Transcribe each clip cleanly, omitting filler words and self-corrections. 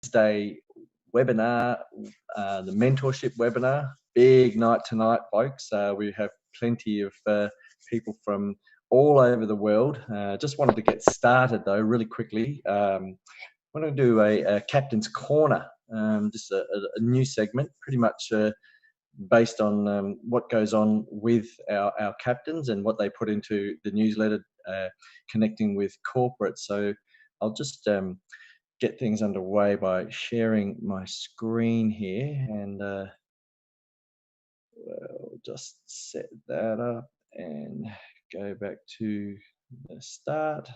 Wednesday webinar, the mentorship webinar. Big night tonight, folks. We have plenty of people from all over the world. Just wanted to get started though really quickly. I'm going to do a Captain's Corner, just a new segment, pretty much based on what goes on with our captains and what they put into the newsletter, connecting with corporate. So I'll just get things underway by sharing my screen here, and we'll just set that up and go back to the start.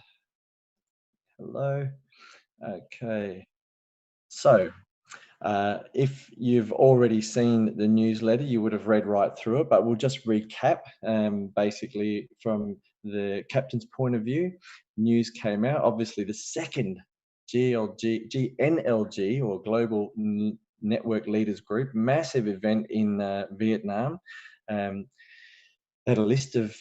Hello. Okay. So if you've already seen the newsletter, you would have read right through it, but we'll just recap. Basically, from the captain's point of view, news came out. Obviously, the second GNLG, or Global Network Leaders Group, massive event in Vietnam. Had a list of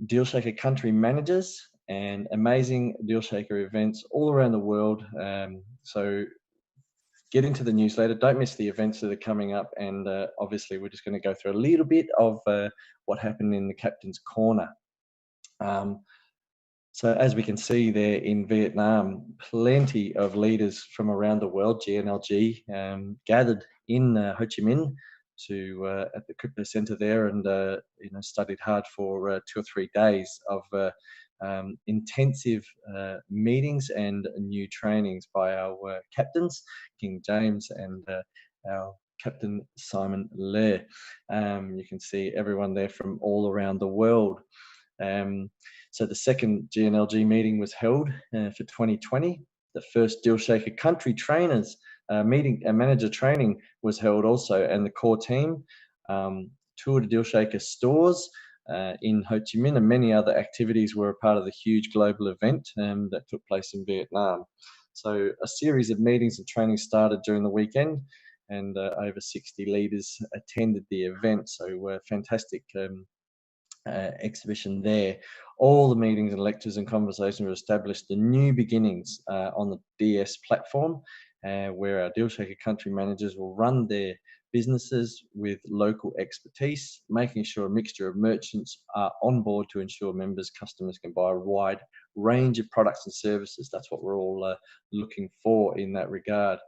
DealShaker country managers and amazing DealShaker events all around the world. So get into the newsletter, don't miss the events that are coming up, and obviously we're just going to go through a little bit of what happened in the Captain's Corner. So as we can see there in Vietnam, plenty of leaders from around the world, GNLG, gathered in Ho Chi Minh to at the crypto center there, and studied hard for 2 or 3 days of intensive meetings and new trainings by our captains, King James, and our Captain Simon Le. You can see everyone there from all around the world. So the second GNLG meeting was held for 2020. The first DealShaker country trainers meeting and manager training was held also, and the core team toured DealShaker stores in Ho Chi Minh, and many other activities were a part of the huge global event that took place in Vietnam. So a series of meetings and trainings started during the weekend, and over 60 leaders attended the event. So fantastic exhibition there. All the meetings and lectures and conversations were established the new beginnings on the DS platform, where our DealShaker country managers will run their businesses with local expertise, making sure a mixture of merchants are on board to ensure members, customers can buy a wide range of products and services. That's what we're all looking for in that regard.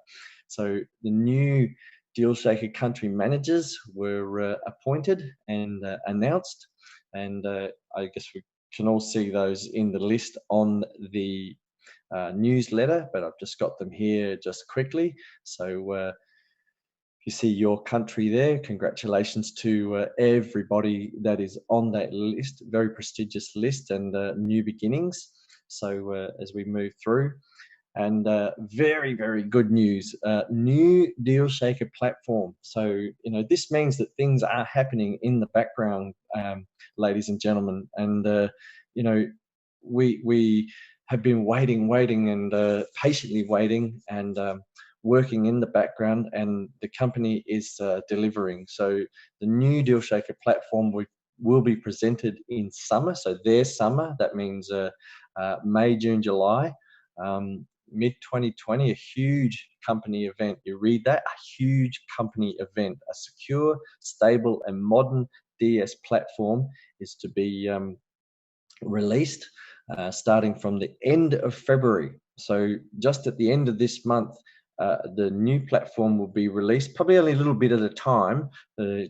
So the new DealShaker country managers were appointed and announced, and I guess we can all see those in the list on the newsletter, but I've just got them here just quickly. So you see your country there. Congratulations to everybody that is on that list. Very prestigious list, and new beginnings. So as we move through, and very, very good news, new DealShaker platform. So, this means that things are happening in the background, ladies and gentlemen. And, we have been waiting and patiently waiting and working in the background, and the company is delivering. So the new DealShaker platform will be presented in summer. So their summer, that means May, June, July. Mid-2020, a huge company event. You read that, a huge company event. A secure, stable, and modern DS platform is to be released starting from the end of February. So just at the end of this month, the new platform will be released, probably only a little bit at a time.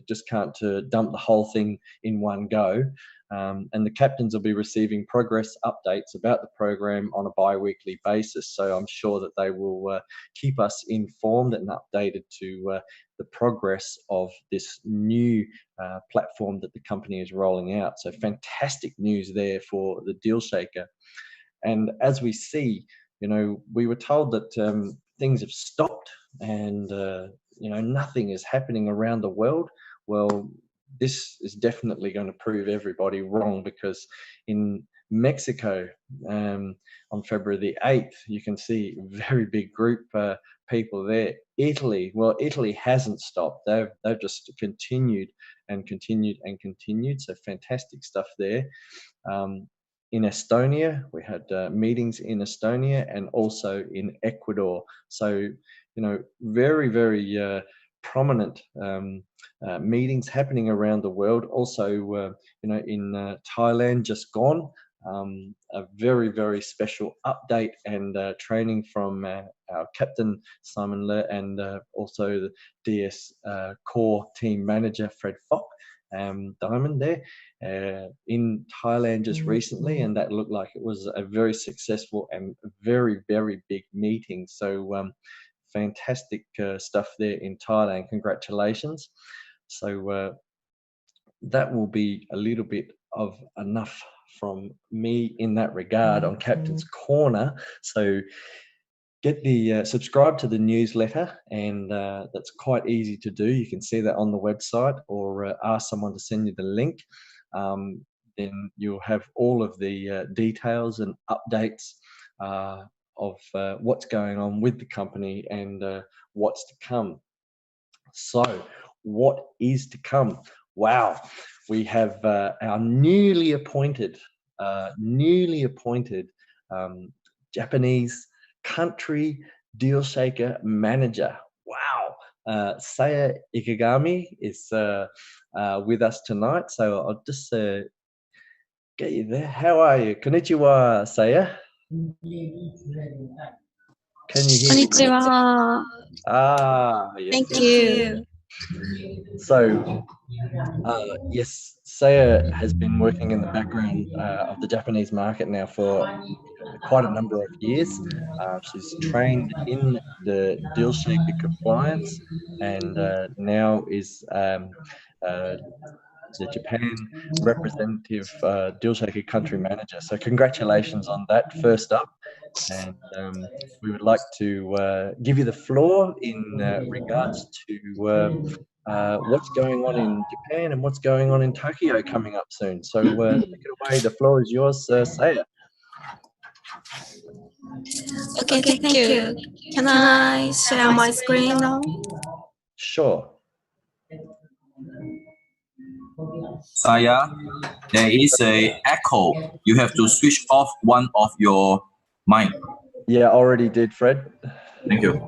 Just can't dump the whole thing in one go. And the captains will be receiving progress updates about the program on a bi-weekly basis. So I'm sure that they will keep us informed and updated to the progress of this new platform that the company is rolling out. So fantastic news there for the DealShaker. And as we see, we were told that things have stopped and nothing is happening around the world. Well, this is definitely going to prove everybody wrong, because in Mexico on February the 8th, you can see a very big group people there. Italy hasn't stopped. They've just continued and continued and continued. So fantastic stuff there. In Estonia, we had meetings in Estonia and also in Ecuador. So, very prominent meetings happening around the world. Also, in Thailand just gone, a very special update and training from our captain Simon Le and also the DS core team manager Fred Fock. Diamond there in Thailand just recently, and that looked like it was a very successful and very big meeting. So fantastic stuff there in Thailand. Congratulations. So that will be a little bit of enough from me in that regard on Captain's Corner. So get the subscribe to the newsletter, and that's quite easy to do. You can see that on the website, or ask someone to send you the link. Then you'll have all of the details and updates of what's going on with the company and what's to come. So what is to come? Wow, we have our newly appointed Japanese country deal shaker manager. Wow, Saya Ikegami is with us tonight. So I'll just get you there. How are you? Konnichiwa, Saya. Can you hear me? Konnichiwa. Yes. Thank you. So, yes, Saya has been working in the background of the Japanese market now for quite a number of years. She's trained in the deal shaker compliance, and now is the Japan representative deal shaker country manager. So congratulations on that first up. And we would like to give you the floor in regards to what's going on in Japan and what's going on in Tokyo coming up soon. So take it away. The floor is yours, Saya. Okay, thank you. Can I share my screen now? Sure. Saya, there is an echo. You have to switch off one of your mic. Yeah, already did, Fred. Thank you.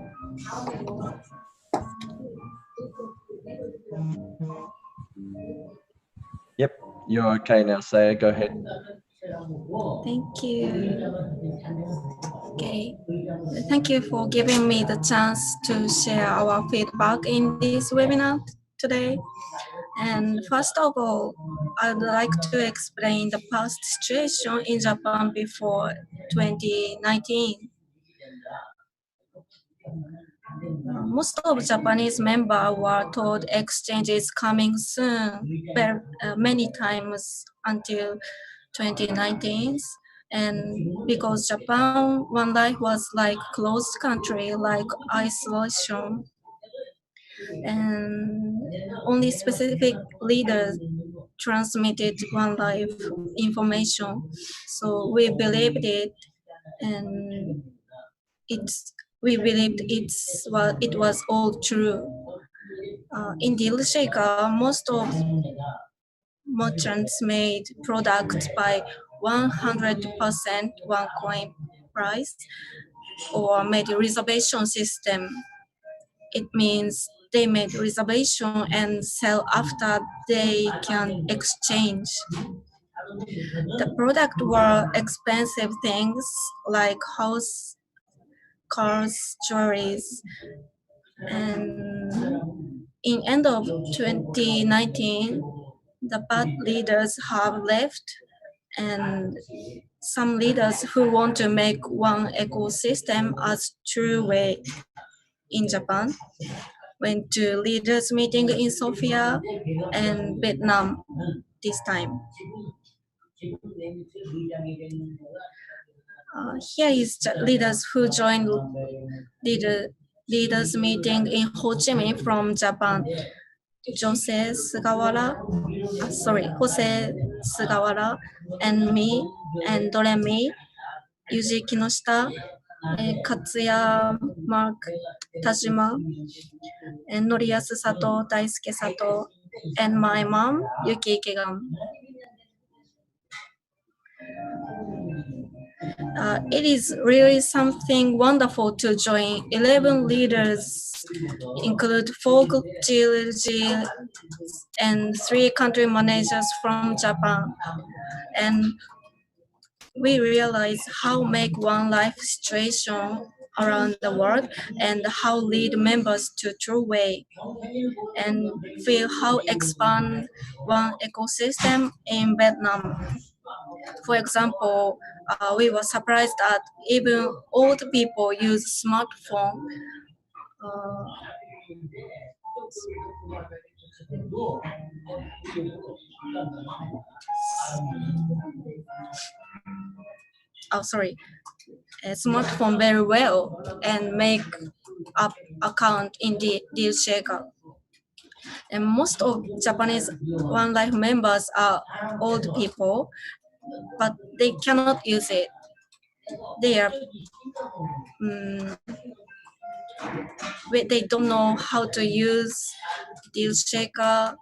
Yep, you're okay now, Saya. Go ahead. Thank you. Okay. Thank you for giving me the chance to share our feedback in this webinar today. And first of all, I'd like to explain the past situation in Japan before 2019. Most of Japanese members were told exchange is coming soon, many times until 2019. And because Japan one life was like closed country, like isolation, and only specific leaders transmitted one life information. So we believed it, and we believed it was all true. In Deal Shaker, most of merchants made products by 100% one coin price or made a reservation system. It means they made reservation and sell after they can exchange. The product were expensive things like house, cars, jewelries, and in end of 2019, the bad leaders have left, and some leaders who want to make one ecosystem as true way in Japan went to leaders meeting in Sofia and Vietnam this time. Here is the leaders who joined leaders meeting in Ho Chi Minh from Japan. Jose Sugawara, and me, and Doremi, Yuji Kinoshita, Katsuya Mark Tajima, and Noriyasu Sato, Daisuke Sato, and my mom, Yuki Ikegami. It is really something wonderful to join 11 leaders, include 4 GLG and 3 country managers from Japan. And we realize how make one life situation around the world and how lead members to true way and feel how expand one ecosystem in Vietnam. For example, we were surprised that even old people use smartphone. Uh, sorry, a smartphone very well and make up account in the deal shaker. And most of Japanese One Life members are old people, but they cannot use it. They are they don't know how to use deal shaker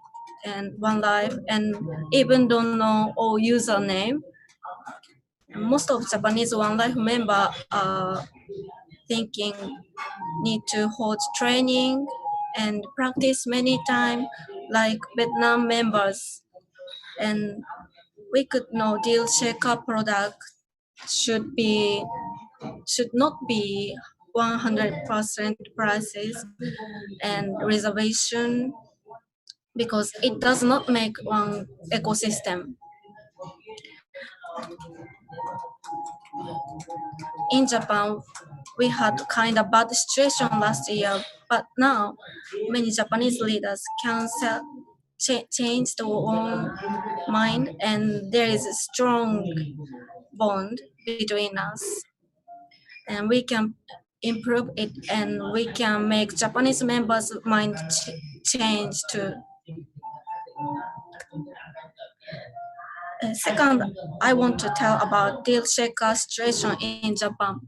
and One Life, and even don't know all username. Most of Japanese One Life member are thinking need to hold training and practice many times like Vietnam members. And we could know deal shaker product should not be 100% prices and reservation because it does not make one ecosystem. In Japan, we had kind of bad situation last year, but now many Japanese leaders can change their own mind, and there is a strong bond between us, and we can improve it, and we can make Japanese members' mind change too. Second, I want to tell about deal shaker situation in Japan.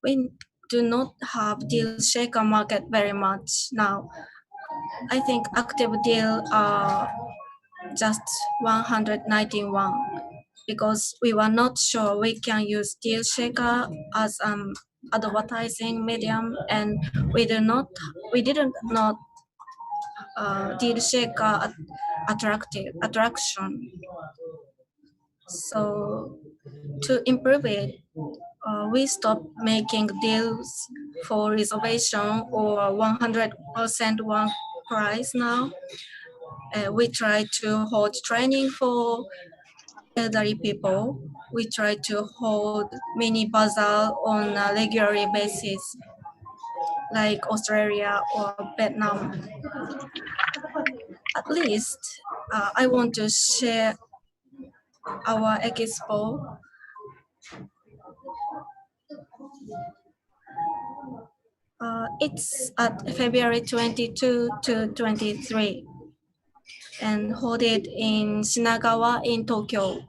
We do not have deal shaker market very much now. I think active deal are just 191 because we were not sure we can use deal shaker as advertising medium, and we didn't know deal shaker attraction. So to improve it, we stopped making deals for reservation or 100% one price now. We try to hold training for elderly people. We try to hold mini bazaar on a regular basis, like Australia or Vietnam. At least I want to share our expo. It's at February 22 to 23 and hold it in Shinagawa in Tokyo.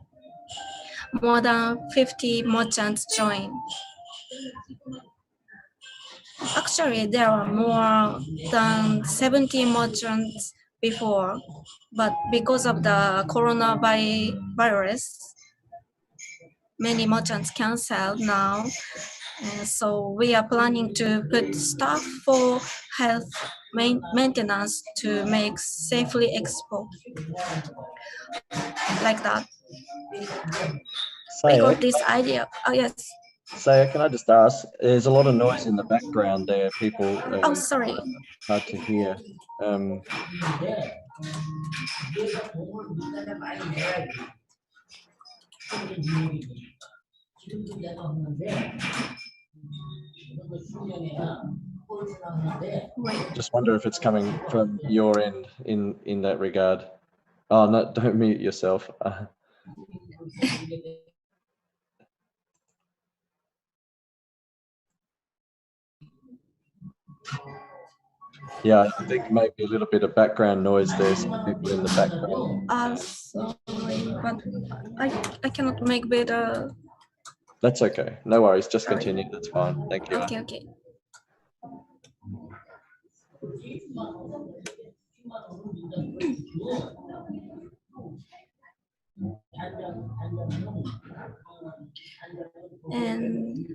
More than 50 merchants join. Actually, there are more than 70 merchants before, but because of the coronavirus, many merchants canceled now. So we are planning to put staff for health maintenance to make safely expo. Like that. We got this idea. Oh, yes. Saya, can I just ask, there's a lot of noise in the background there, people. Oh, sorry. Hard to hear. Just wonder if it's coming from your end in that regard. Oh, no, don't mute yourself. Yeah, I think maybe a little bit of background noise. There's some people in the background. Sorry, but I cannot make better. That's okay. No worries. Just continue. That's fine. Thank you. Okay, okay. And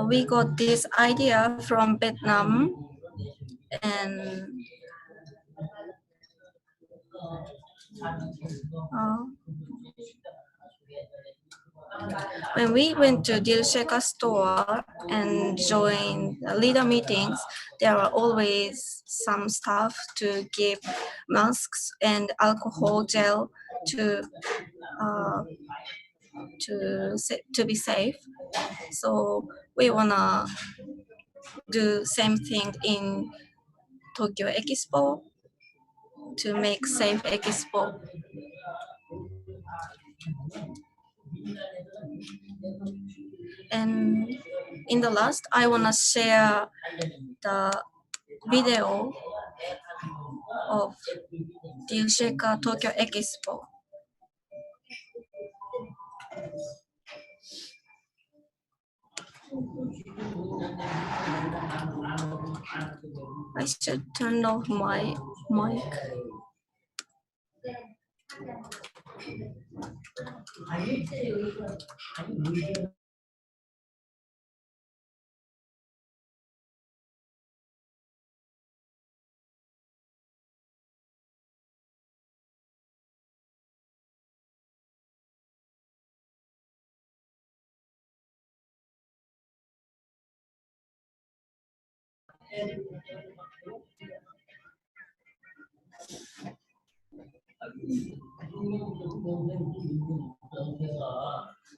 we got this idea from Vietnam, and when we went to DealShaker store and joined the leader meetings, there are always some staff to give masks and alcohol gel to be safe. So we wanna do same thing in Tokyo Expo to make safe Expo. And in the last, I wanna share the video of DealShaker Tokyo Expo. I should turn off my mic.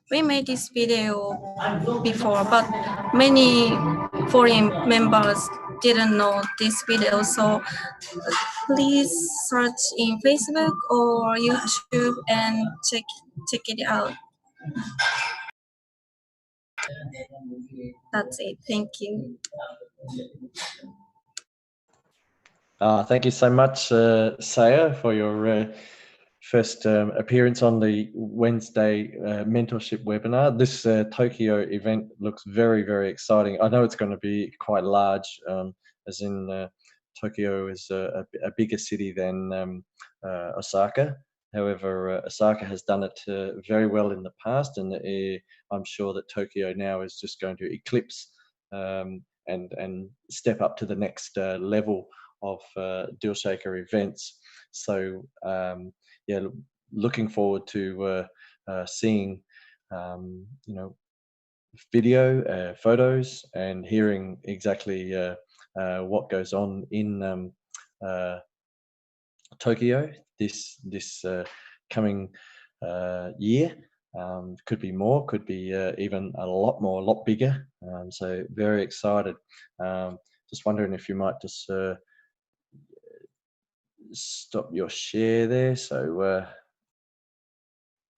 We made this video before, but many foreign members didn't know this video, so please search in Facebook or YouTube and check it out. That's it. Thank you. Thank you so much, Saya, for your first appearance on the Wednesday mentorship webinar. This Tokyo event looks very, very exciting. I know it's going to be quite large, as in Tokyo is a bigger city than Osaka. However, Osaka has done it very well in the past, and I'm sure that Tokyo now is just going to eclipse and step up to the next level of DealShaker events. So yeah, looking forward to seeing video, photos, and hearing exactly what goes on in Tokyo this coming year. Could be more, could be even a lot bigger. So very excited. Just wondering if you might just stop your share there. So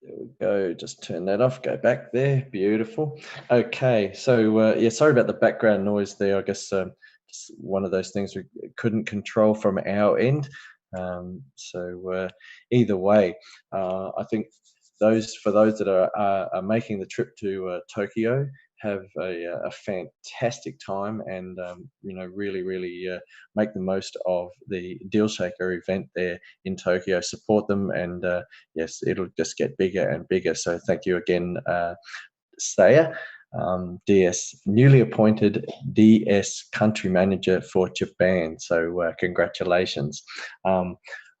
there we go. Just turn that off. Go back there. Beautiful. Okay. So yeah, sorry about the background noise there. I guess just one of those things we couldn't control from our end. So either way, I think for those that are making the trip to Tokyo, have a fantastic time, and really make the most of the DealShaker event there in Tokyo. Support them, and yes, it'll just get bigger and bigger. So thank you again, Saya, DS, newly appointed DS country manager for Japan. So congratulations.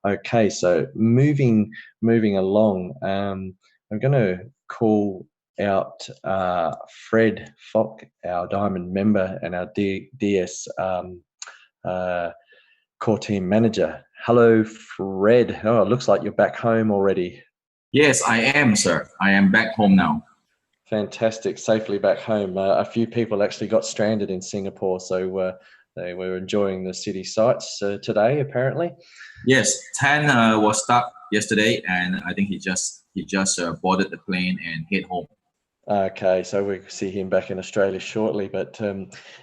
Okay, so moving along, I'm going to call out Fred Fock, our Diamond member and our DS core team manager. Hello, Fred. Oh, it looks like you're back home already. Yes, I am, sir. I am back home now. Fantastic, safely back home. A few people actually got stranded in Singapore, so they were enjoying the city sights today, apparently. Yes, Tan was stuck yesterday, and I think he just boarded the plane and head home. Okay, so we'll see him back in Australia shortly. But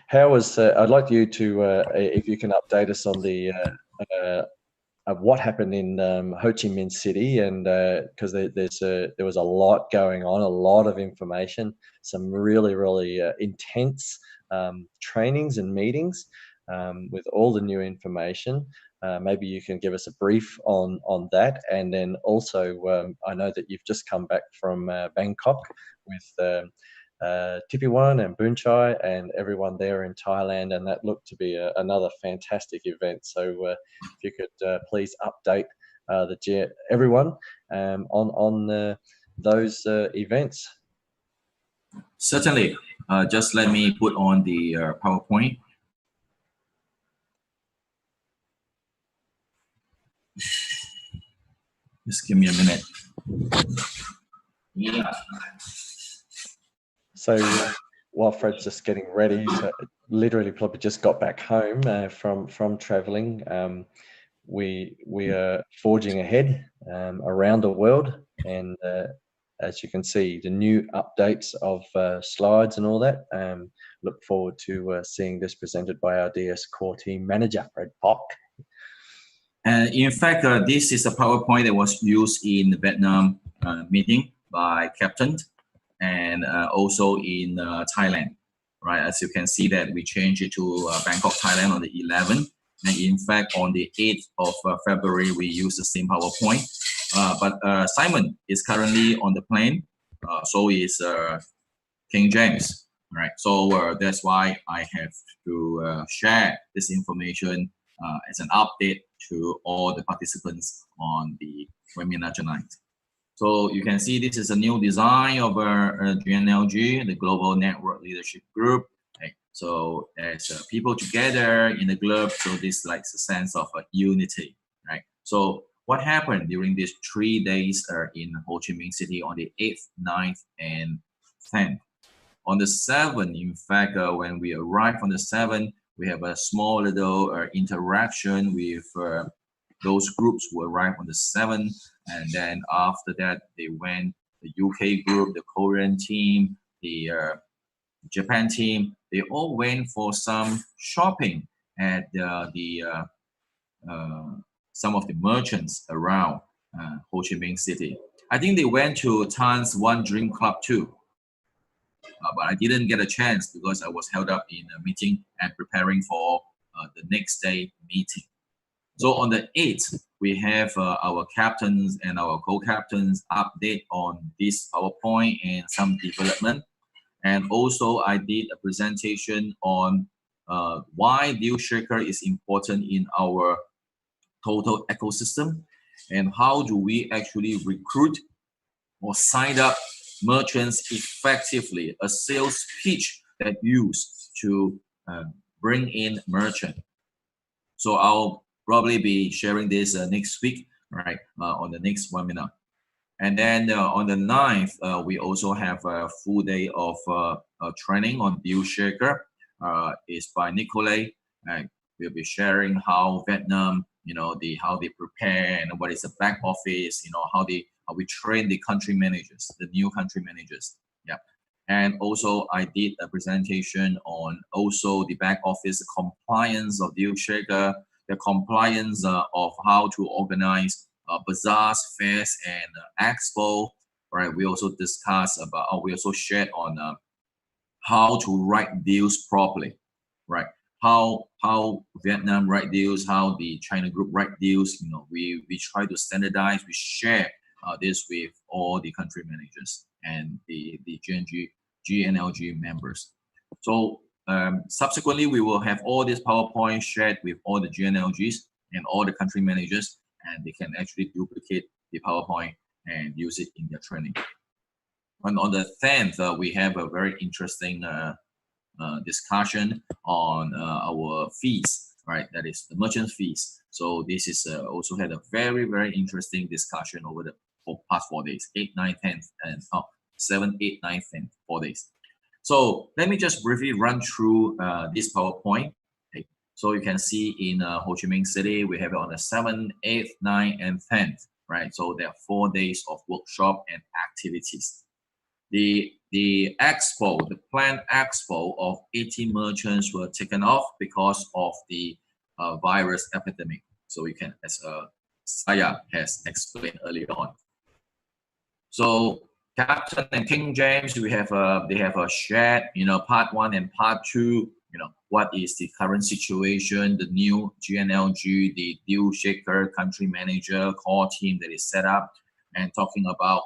how was? I'd like you to, if you can, update us on the what happened in Ho Chi Minh City, and because there was a lot going on, a lot of information, some really intense trainings and meetings with all the new information. Maybe you can give us a brief on that, and then also I know that you've just come back from Bangkok with Tipiwan and Boonchai and everyone there in Thailand, and that looked to be another fantastic event. So if you could please update everyone on those events. Certainly. Just let me put on the PowerPoint. Just give me a minute. Yeah. So while Fred's just getting ready, so literally probably just got back home from traveling. We are forging ahead around the world, and as you can see, the new updates of slides and all that. Look forward to seeing this presented by our DS Core Team Manager, Fred Pock. And in fact, this is a PowerPoint that was used in the Vietnam meeting by Captain, and also in Thailand, right? As you can see that we changed it to Bangkok, Thailand on the 11th. And in fact, on the 8th of February, we use the same PowerPoint. But Simon is currently on the plane, so is King James, right? So that's why I have to share this information as an update to all the participants on the webinar tonight. So you can see this is a new design of GNLG, the Global Network Leadership Group. Okay. So as people together in the group, so this like a sense of unity, right? So what happened during these 3 days in Ho Chi Minh City on the 8th, 9th, and 10th? On the 7th, in fact, when we arrived on the 7th, we have a small little interaction with those groups who arrived on the 7th, and then after that they went, the UK group, the Korean team, the Japan team, they all went for some shopping at some of the merchants around Ho Chi Minh City. I think they went to Tan's One Drink Club too, but I didn't get a chance because I was held up in a meeting and preparing for the next day meeting. So on the 8th, we have our captains and our co-captains update on this PowerPoint and some development. And also I did a presentation on why DealShaker is important in our total ecosystem and how do we actually recruit or sign up merchants effectively, a sales pitch that used to bring in merchant. So I'll probably be sharing this next week, right, on the next webinar. And then on the 9th, we also have a full day of training on DealShaker. It's by Nicolay. We'll be sharing how Vietnam, how they prepare and what is the back office, how we train the country managers, the new country managers. Yeah. And also I did a presentation on also the back office compliance of DealShaker, the compliance of how to organize bazaars, fairs, and expo. Right. We also discussed about, we also shared on how to write deals properly. Right. How Vietnam write deals, how the China group write deals. We try to standardize. We share this with all the country managers and the GNLG members. So subsequently, we will have all this PowerPoint shared with all the GNLGs and all the country managers, and they can actually duplicate the PowerPoint and use it in their training. And on the 10th, we have a very interesting discussion on our fees, right? That is the merchant fees. So this is also had a very, very interesting discussion over the past 4 days, 8, 9, 10, and 7, 8, 9, 10, 4 days. So let me just briefly run through this PowerPoint. Okay. So you can see in Ho Chi Minh City, we have it on the 7th, 8th, 9th, and 10th, right? So there are 4 days of workshop and activities. The expo, the planned expo of 80 merchants were taken off because of the virus epidemic. So you can, as Saya has explained earlier on. So Captain and King James, they have a shared, part 1 and part 2. What is the current situation? The new GNLG, the DealShaker country manager core team that is set up, and talking about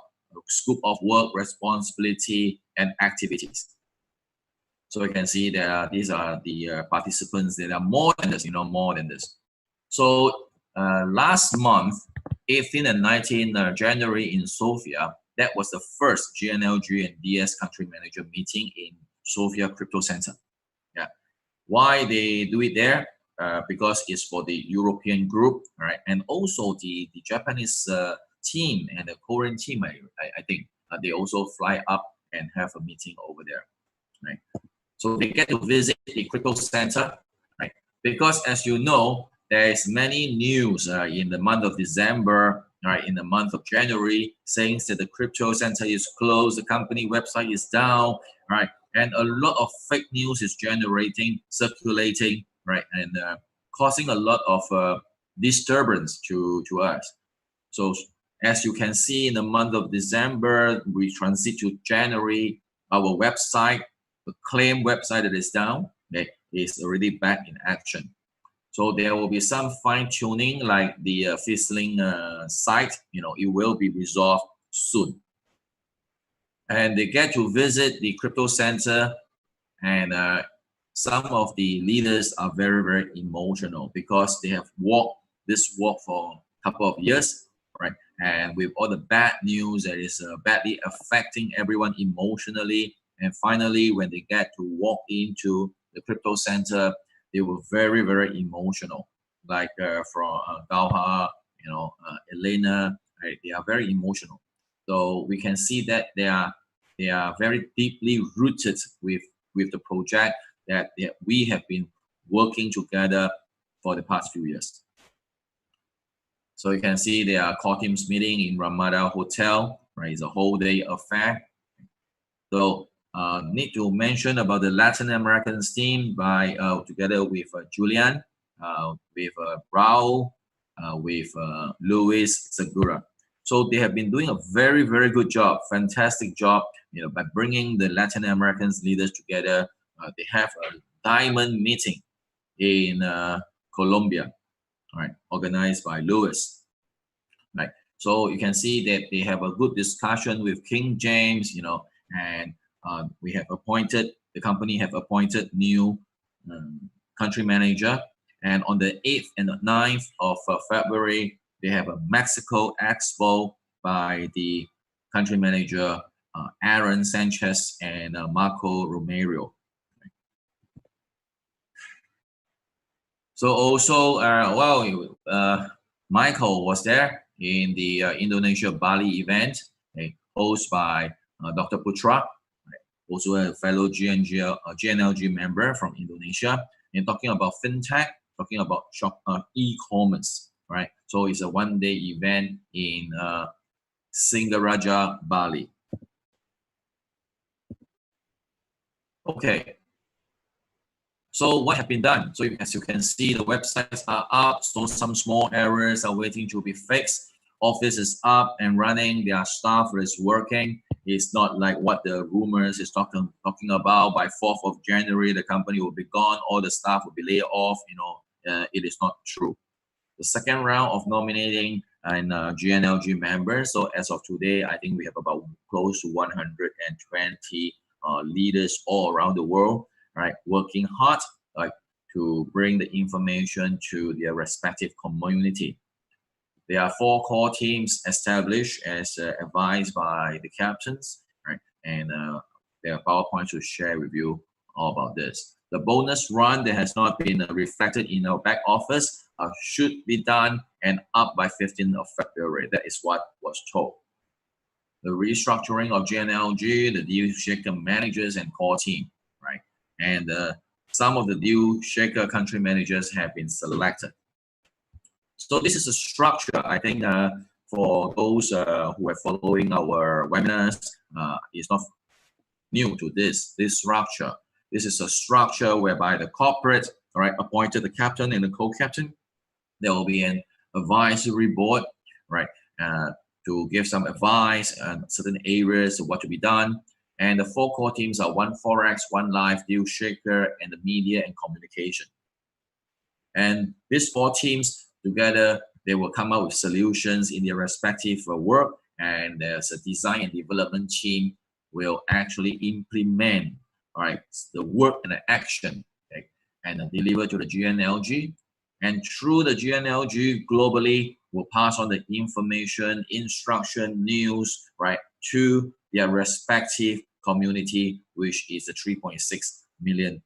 scope of work, responsibility, and activities. So you can see that these are the participants. There are more than this, more than this. So last month, 18 and 19 January in Sofia, that was the first GNLG and DS country manager meeting in Sofia Crypto Center. Yeah, why they do it there? Because it's for the European group, right? And also the Japanese team and the Korean team, I think they also fly up and have a meeting over there, right? So they get to visit the crypto center, right? Because as you know, there is many news in the month of December, right? In the month of January, saying that the crypto center is closed, the company website is down, right? And a lot of fake news is circulating, right? And causing a lot of disturbance to us. So as you can see, in the month of December, we transit to January, our website, the claim website that is down, okay, is already back in action. So there will be some fine tuning, like the fizzling site, it will be resolved soon. And they get to visit the crypto center, and some of the leaders are very, very emotional because they have walked this walk for a couple of years, right? And with all the bad news that is badly affecting everyone emotionally, and finally, when they get to walk into the crypto center, they were very, very emotional. Like from Galha, Elena, right? They are very emotional. So we can see that they are very deeply rooted with the project that we have been working together for the past few years. So you can see there are core teams meeting in Ramada Hotel, right? It's a whole day affair. So need to mention about the Latin American team by together with Julian, with Raul, with Luis Segura. So they have been doing a very, very good job, fantastic job, by bringing the Latin American leaders together. They have a diamond meeting in Colombia, right, organized by Luis, right? So you can see that they have a good discussion with King James, and we have appointed, the company have appointed new country manager. And on the 8th and the 9th of February, they have a Mexico Expo by the country manager, Aaron Sanchez and Marco Romero. So also, Michael was there in the Indonesia Bali event, hosted by Dr. Putra, also a fellow GNLG member from Indonesia, and talking about fintech, talking about e-commerce, right? So it's a one-day event in Singaraja, Bali. Okay. So what have been done? So as you can see, the websites are up. So some small errors are waiting to be fixed. Office is up and running. Their staff is working. It's not like what the rumors is talking about. By 4th of January, the company will be gone. All the staff will be laid off. It is not true. The second round of nominating and GNLG members. So as of today, I think we have about close to 120 leaders all around the world, right, working hard, like, to bring the information to their respective community. There are 4 core teams established as advised by the captains, right? And there are PowerPoints to share with you all about this. The bonus run that has not been reflected in our back office should be done and up by 15th of February. That is what was told. The restructuring of GNLG, the deal shaker managers and core team, right? And some of the deal shaker country managers have been selected. So this is a structure, I think, for those who are following our webinars, it's not new to this structure. This is a structure whereby the corporate, all right, appointed the captain and the co-captain. There will be an advisory board, right, to give some advice on certain areas of what to be done. And the 4 core teams are 1 Forex, 1 Live, Deal Shaker, and the media and communication. And these 4 teams together, they will come up with solutions in their respective work. And there's a design and development team will actually implement, all right, the work and the action, okay, and deliver to the GNLG. And through the GNLG globally, will pass on the information, instruction, news, right, to their respective community, which is the 3.6 million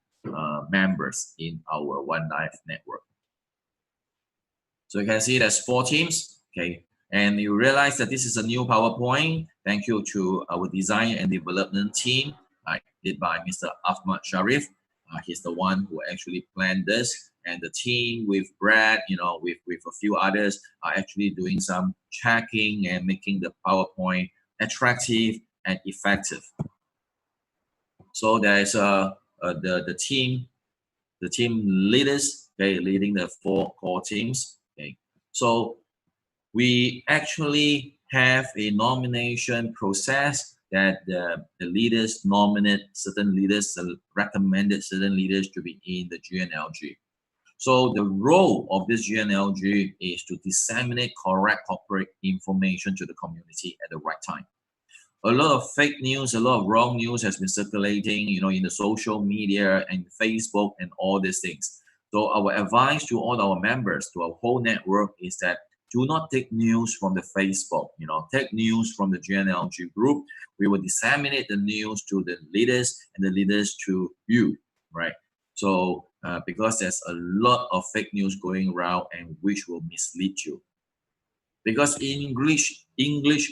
members in our One Life network. So you can see there's 4 teams, okay, and you realize that this is a new PowerPoint. Thank you to our design and development team, led by Mr. Ahmad Sharif. He's the one who actually planned this, and the team with Brad, you know, with a few others are actually doing some checking and making the PowerPoint attractive and effective. So there's the team leaders, okay, leading the 4 core teams. Okay, so we actually have a nomination process that the leaders nominate certain leaders, recommended certain leaders to be in the GNLG. So the role of this GNLG is to disseminate correct corporate information to the community at the right time. A lot of fake news, a lot of wrong news has been circulating, you know, in the social media and Facebook and all these things. So our advice to all our members, to our whole network, is that do not take news from the Facebook, you know, take news from the GNLG group. We will disseminate the news to the leaders and the leaders to you, right? So because there's a lot of fake news going around and which will mislead you. Because English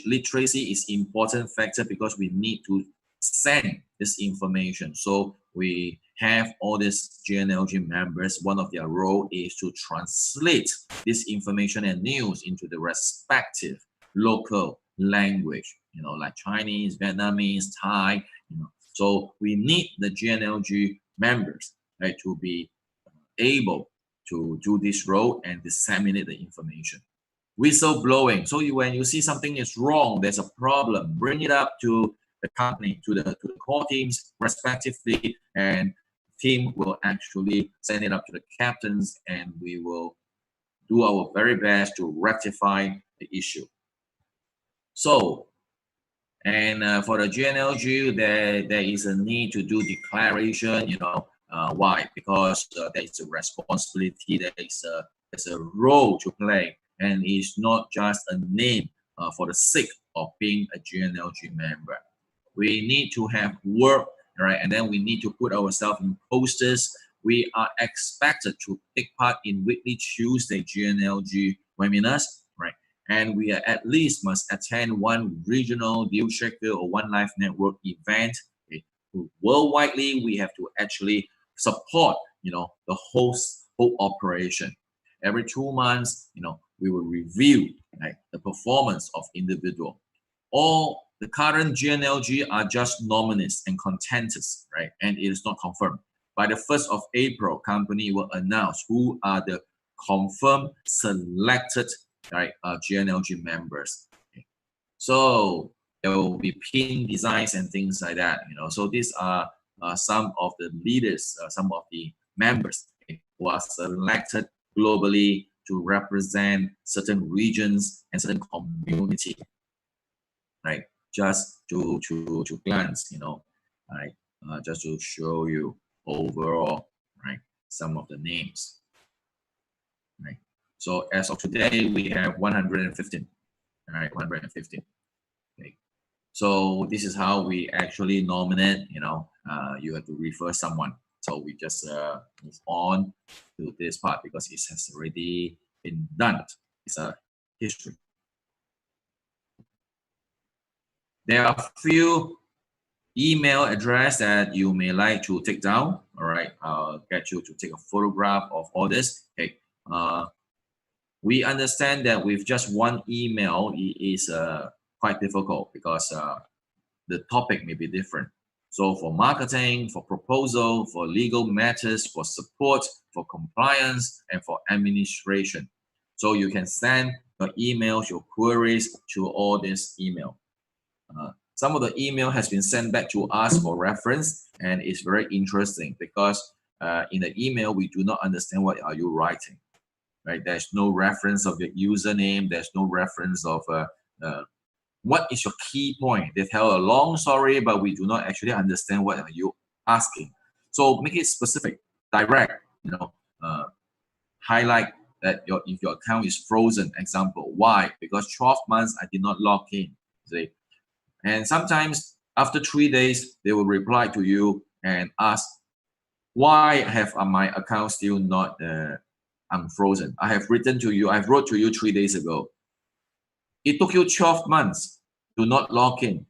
literacy is important factor, because we need to send this information. So we have all these GNLG members. One of their role is to translate this information and news into the respective local language, you know, like Chinese, Vietnamese, Thai, you know. So we need the GNLG members, right, to be able to do this role and disseminate the information. Whistleblowing. So when you see something is wrong, there's a problem, bring it up to the company, to the core teams respectively, and team will actually send it up to the captains, and we will do our very best to rectify the issue. So, and for the GNLG, there is a need to do declaration, you know, why? Because there is a responsibility, there's a role to play, and it's not just a name for the sake of being a GNLG member. We need to have work, right? And then we need to put ourselves in posters. We are expected to take part in weekly Tuesday GNLG webinars, right? And we are at least must attend one regional Deal Shaker or One Life Network event. Okay? Worldwidely, we have to actually support, you know, the whole operation. Every 2 months, you know, we will review, right, the performance of individual. All the current GNLG are just nominees and contenders, right? And it is not confirmed. By the 1st of April, company will announce who are the confirmed selected, right, GNLG members. Okay. So there will be pin designs and things like that, you know. So these are some of the leaders, some of the members, okay, who are selected globally to represent certain regions and certain community, right? Just to glance, you know, right? Just to show you overall, right, some of the names, right? So as of today, we have 115, all right, 115. Okay. So this is how we actually nominate, you know, you have to refer someone. So we just move on to this part because it has already been done. It's a history. There are a few email address that you may like to take down. All right, I'll get you to take a photograph of all this. Okay. We understand that with just one email, it is quite difficult because the topic may be different. So for marketing, for proposal, for legal matters, for support, for compliance, and for administration. So you can send your emails, your queries to all this email. Some of the email has been sent back to us for reference, and it's very interesting because in the email, we do not understand what are you writing, right? There's no reference of your username. There's no reference of What is your key point? They tell a long story, but we do not actually understand what are you asking. So make it specific, direct, highlight that if your account is frozen, example, why? Because 12 months I did not log in, see? And sometimes after 3 days, they will reply to you and ask, why have my account still not unfrozen? I have written to you, I wrote to you 3 days ago. It took you 12 months to not log in,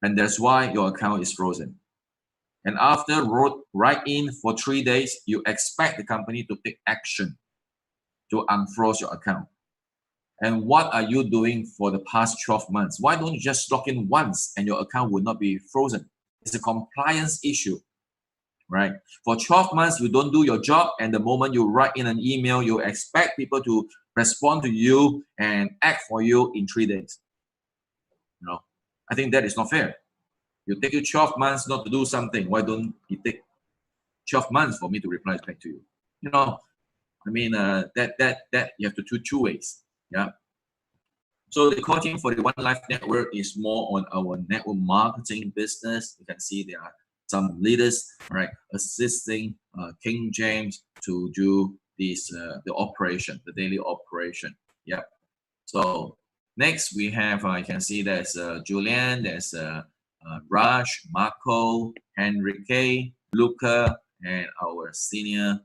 and that's why your account is frozen. And after write in for 3 days, you expect the company to take action to unfroze your account. And what are you doing for the past 12 months? Why don't you just log in once and your account will not be frozen? It's a compliance issue, right? For 12 months, you don't do your job, and the moment you write in an email, you expect people to respond to you and act for you in 3 days. I think that is not fair. You take you 12 months not to do something. Why don't it take 12 months for me to reply back to you? I mean, that you have to do two ways. Yeah. So the core team for the One Life Network is more on our network marketing business. You can see there are some leaders, right, assisting King James to do this the operation, the daily operation. Yeah. So next we have you can see there's Julian, there's Raj, Marco, Henrique, Luca, and our senior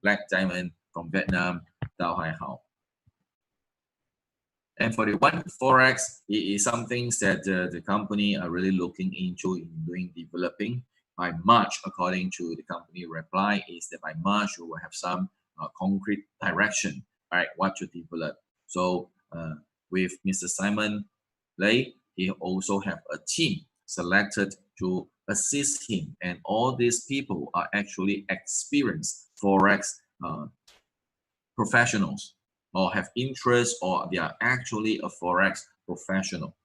Black Diamond from Vietnam, Dao Hai Hao. And for the One Forex, it is something that the company are really looking into in doing developing. By March, according to the company reply, is that by March we will have some concrete direction, right? What to develop. So with Mr. Simon Lei, he also have a team selected to assist him, and all these people are actually experienced Forex professionals, or have interest, or they are actually a Forex professional.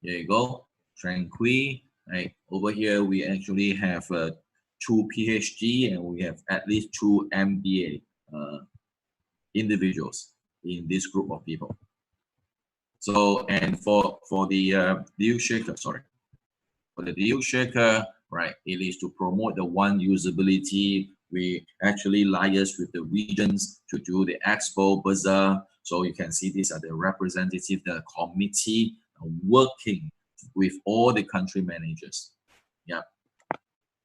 There you go, Tranquil. Right over here, we actually have 2 PhD and we have at least 2 MBA individuals in this group of people. So, and for the deal shaker, sorry, for the deal shaker, right, it is to promote the one usability. We actually liaise with the regions to do the expo bazaar. So you can see these are the representative, the committee working with all the country managers. Yeah.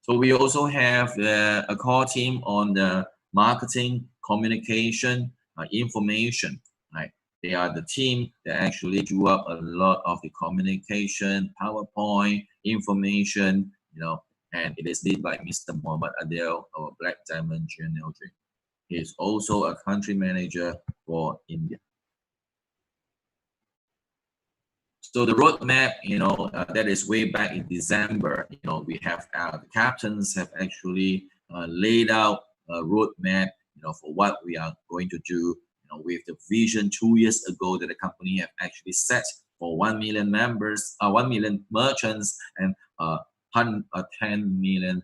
So we also have a core team on the marketing, communication, information. Right. They are the team that actually drew up a lot of the communication, PowerPoint, information, and it is led by Mr. Muhammad Adel, our Black Diamond GNLJ. He is also a country manager for India. So the roadmap, that is way back in December. We have the captains have actually laid out a roadmap, for what we are going to do. With the vision 2 years ago that the company have actually set for 1 million members, 1 million merchants, and 10 million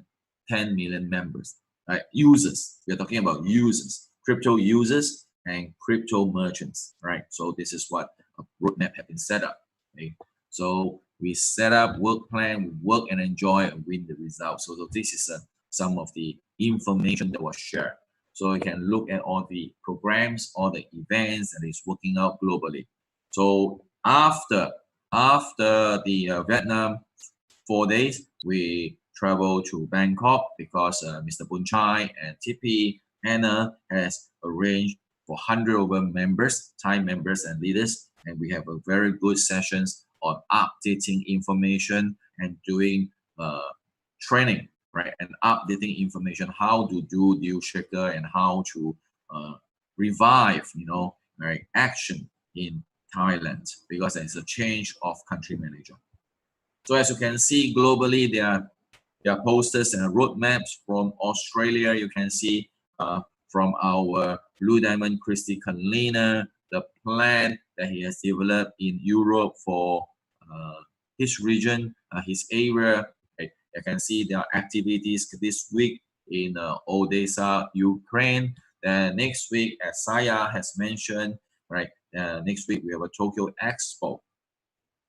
members, right? Users. We are talking about users, crypto users and crypto merchants, right? So this is what a roadmap has been set up. Okay? So we set up work plan, we work and enjoy and win the results. So this is some of the information that was shared. So you can look at all the programs, all the events that is working out globally. So after the Vietnam 4 days, we travel to Bangkok because Mr. Boon Chai and Tippy Anna has arranged for 100 over members, Thai members and leaders, and we have a very good sessions on updating information and doing training, right? And updating information, how to do deal shaker and how to revive, right, action in Thailand, because there's a change of country manager. So as you can see globally, there are posters and roadmaps from Australia. You can see from our Blue Diamond Christy Kanlina, the plan that he has developed in Europe for his region, his area. You can see there are activities this week in Odessa, Ukraine. Then next week, as Saya has mentioned, right, next week we have a Tokyo Expo.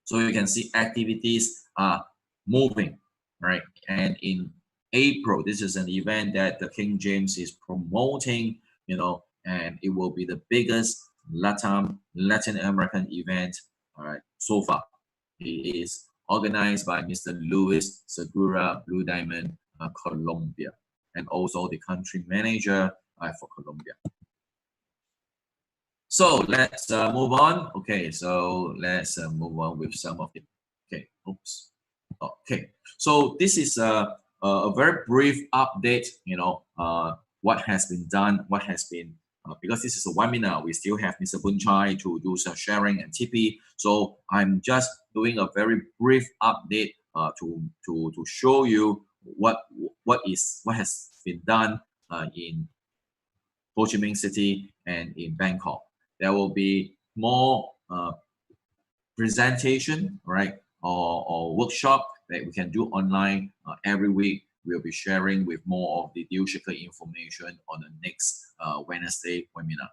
So you can see activities are moving, right? And in April, this is an event that the King James is promoting, you know, and it will be the biggest Latin American event, all right, so far. It is organized by Mr. Luis Segura, Blue Diamond, Colombia, and also the country manager for Colombia. So let's move on. Okay, so let's move on with some of the. Okay, oops. Okay, so this is a very brief update. You know, what has been done, what has been. Because this is a webinar, we still have Mr. Boonchai to do some sharing and TP. So I'm just doing a very brief update to show you what has been done in Ho Chi Minh City and in Bangkok. There will be more presentation, right, or workshop that we can do online every week. We'll be sharing with more of the deal shaker information on the next Wednesday webinar.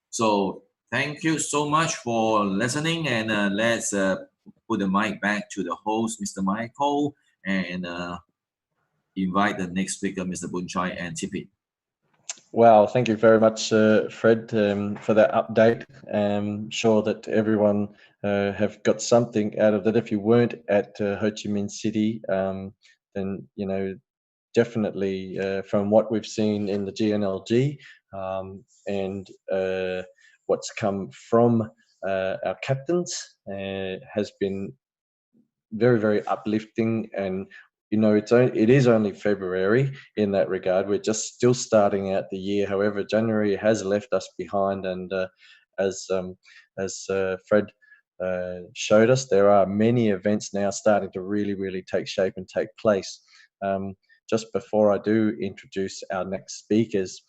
So thank you so much for listening, and let's put the mic back to the host, Mr. Michael, and invite the next speaker, Mr. Boonchai and Tippy. Wow, thank you very much, Fred, for that update. I'm sure that everyone have got something out of that. If you weren't at Ho Chi Minh City, then, you know, definitely from what we've seen in the GNLG and what's come from our captains has been very, very uplifting. And you know, it is only February in that regard. We're just still starting out the year. However, January has left us behind, and as Fred showed us, there are many events now starting to really take shape and take place. Just before I do introduce our next speakers,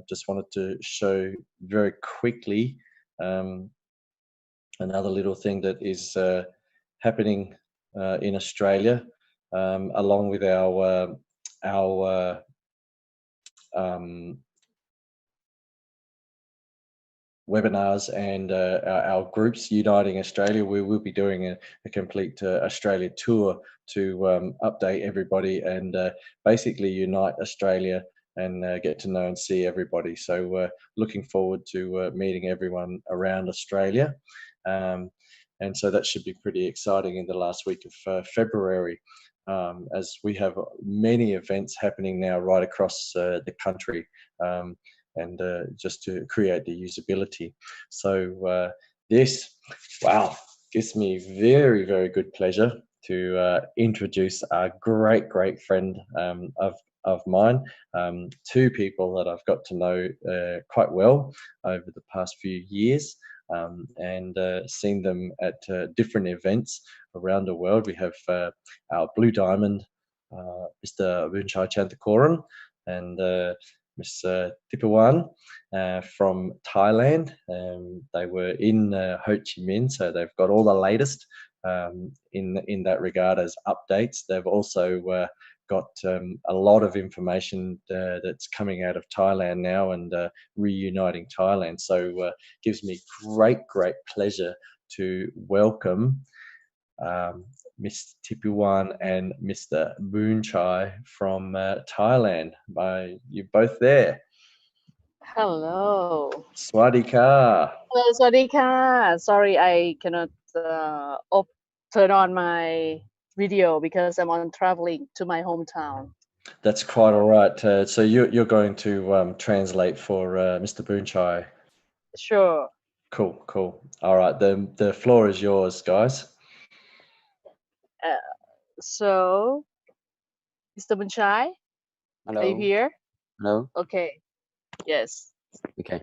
just wanted to show very quickly another little thing that is happening in Australia, along with our webinars and our groups uniting Australia. We will be doing a complete Australia tour to update everybody and basically unite Australia and get to know and see everybody. So looking forward to meeting everyone around Australia. And so that should be pretty exciting in the last week of February, as we have many events happening now right across the country, and just to create the usability. So this, wow, gives me very good pleasure to introduce a great friend of mine, two people that I've got to know quite well over the past few years. And seen them at different events around the world. We have our Blue Diamond, Mr. Boonchai Chantakoran, and Ms. Tipawan from Thailand. They were in Ho Chi Minh, so they've got all the latest in that regard as updates. They've also got a lot of information that's coming out of Thailand now and reuniting Thailand. So gives me great pleasure to welcome Ms. Tipuwan and Mr. Boonchai from Thailand. You both there? Hello. Swadee ka. Hello, Swadee ka. Sorry, I cannot turn on my video because I'm on traveling to my hometown. That's quite all right. So you're going to translate for Mr. Boonchai. Sure. Cool. All right, the floor is yours, guys. So, Mr. Boonchai, Hello. are you here? Hello. Okay. Yes. Okay.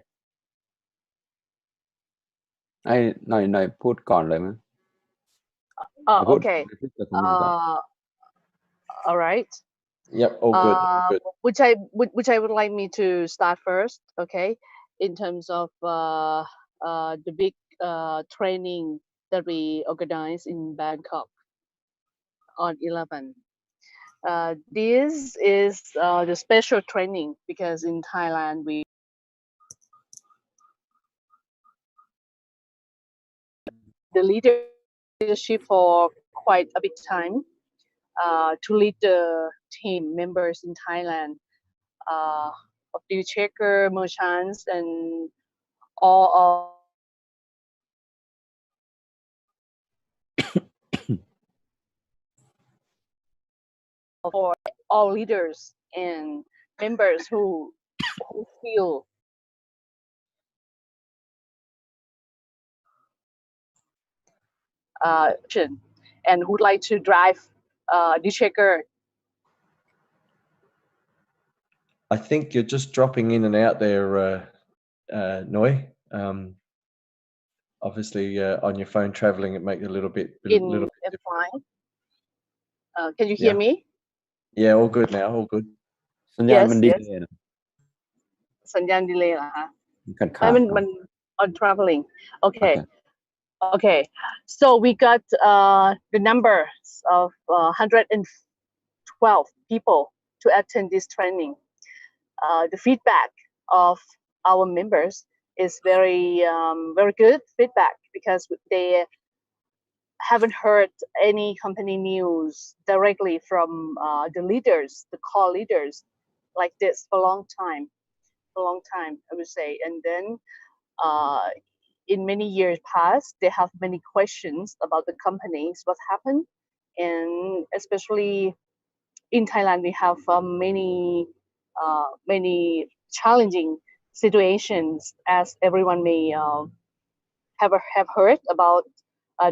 หน่อย พูดก่อนเลยมั้ย Oh, okay. All right. Yep, all good. Which I would like me to start first, okay? In terms of the big training that we organized in Bangkok on 11. This is the special training because in Thailand we the leadership for quite a bit time to lead the team members in Thailand of deal checker, merchants, and all for all leaders and members who feel and who'd like to drive deal checker. I think you're just dropping in and out there, Noi. Obviously, on your phone traveling, it makes it a little bit In F5. Can you hear Yeah. me? Yeah, all good now. All good. สัญญาณ Yes, มันดี yes. เลยนะ สัญญาณดีเลยเหรอคะ มันขาด มัน on traveling. Okay. Okay. Okay. So we got the numbers of 112 people to attend this training. The feedback of our members is very very good feedback because they haven't heard any company news directly from the leaders, the core leaders, like this for a long time. I would say. And then in many years past, they have many questions about the companies, what happened, and especially in Thailand, we have many challenging situations, as everyone may have heard about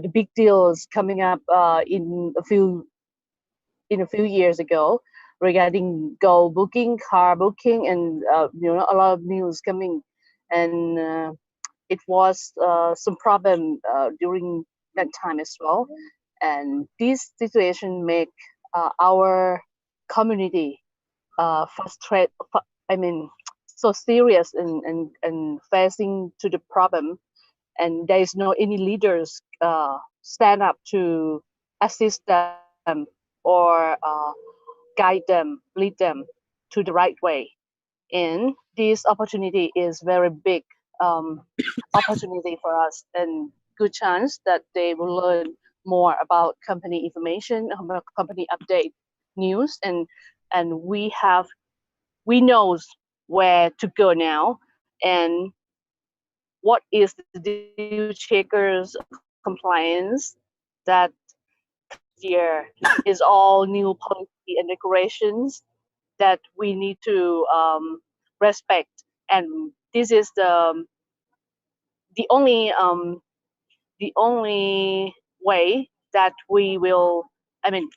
the big deals coming up in a few years ago regarding gold booking, car booking, and a lot of news coming, and it was some problem during that time as well. And this situation make our community frustrate. So serious and facing to the problem, and there is no any leaders stand up to assist them or guide them, lead them to the right way. And this opportunity is very big opportunity for us, and good chance that they will learn more about company information, about company update news, and we knows where to go now, and what is the deal checkers compliance that year is all new policy and regulations that we need to respect, and this is the only way that we will. I mean,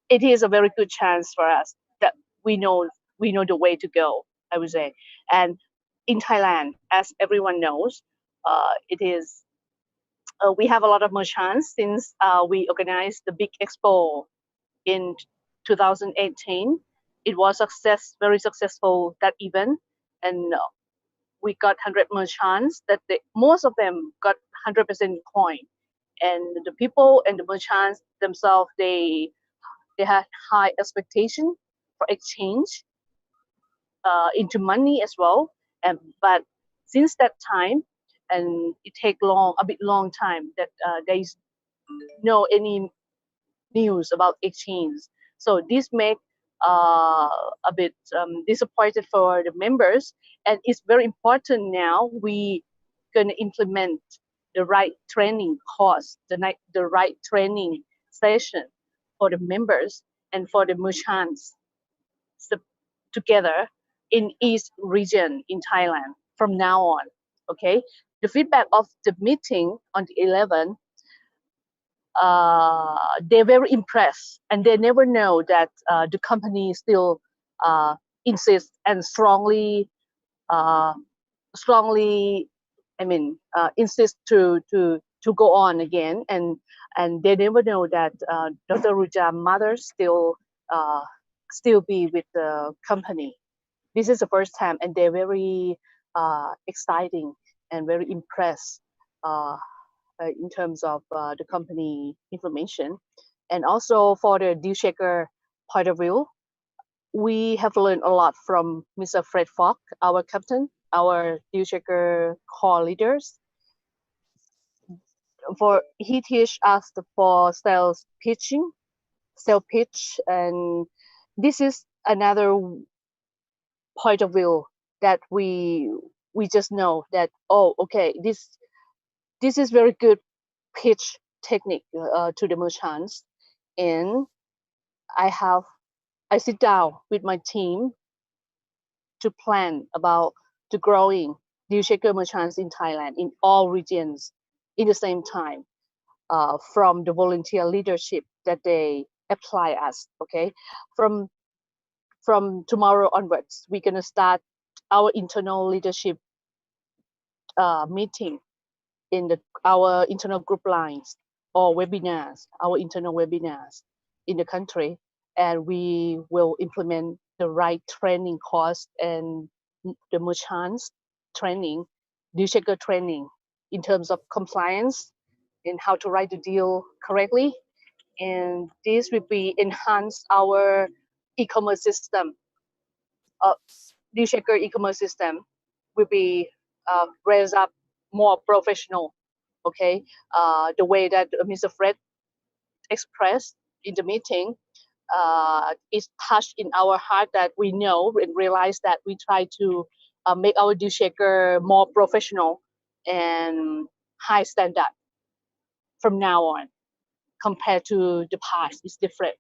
it is a very good chance for us that we know the way to go, I would say. And in Thailand, as everyone knows, it is we have a lot of merchants since we organized the big expo in 2018. It was very successful, that event, and we got 100 merchants that most of them got 100% coin, and the people and the merchants themselves, they had high expectation for exchange into money as well. And but since that time, and it take a bit long time that there is no any news about exchange. So this make a bit disappointed for the members, and it's very important now we gonna implement the right training course, the right training session for the members and for the merchants together in each region in Thailand from now on. Okay, the feedback of the meeting on the 11th, they're very impressed, and they never know that the company still insists and strongly, insist to go on again, and they never know that Dr. Ruja mother still be with the company. This is the first time, and they're very exciting and very impressed in terms of the company information. And also for the deal checker point of view, we have learned a lot from Mr. Fred Falk, our captain, our deal checker core leaders. he teach us for sales pitching, sales pitch, and this is another point of view that we just know that, oh, okay, this is very good pitch technique to the merchants. And I sit down with my team to plan about the growing deal checker merchants in Thailand in all regions in the same time, from the volunteer leadership that they apply us. Okay, from tomorrow onwards, we're gonna start our internal leadership meeting in our internal group lines or webinars, our internal webinars in the country, and we will implement the right training course and the merchants training, deal checker training in terms of compliance and how to write the deal correctly. And this will be enhance our e-commerce system. Deal checker e-commerce system will be raised up more professional. Okay, the way that Mr. Fred expressed in the meeting is touched in our heart, that we know and realize that we try to make our deal checker more professional and high standard from now on compared to the past. Is different.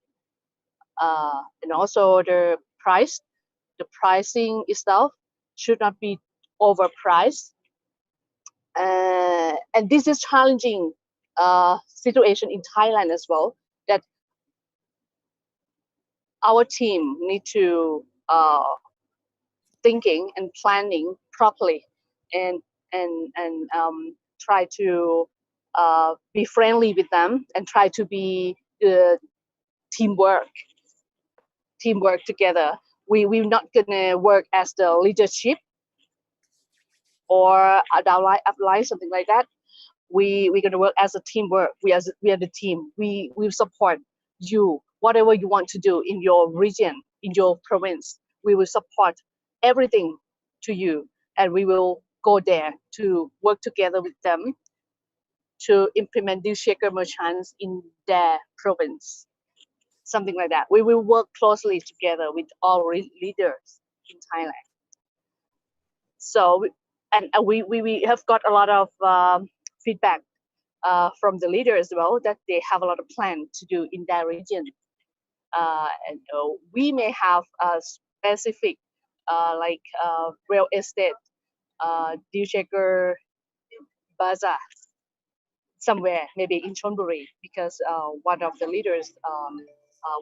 And also the pricing itself should not be overpriced. And this is challenging situation in Thailand as well, that our team need to thinking and planning properly, and try to be friendly with them, and try to be teamwork together. We're not gonna work as the leadership or downline, upline, something like that. We're gonna work as a teamwork. We are the team. We support you, whatever you want to do in your region, in your province. We will support everything to you, and we will go there to work together with them to implement deal checker merchants in their province, something like that. We will work closely together with all leaders in Thailand. So, and we have got a lot of feedback from the leader as well, that they have a lot of plan to do in that region. And we may have a specific like real estate deal checker bazaar somewhere, maybe in Chonburi, because one of the leaders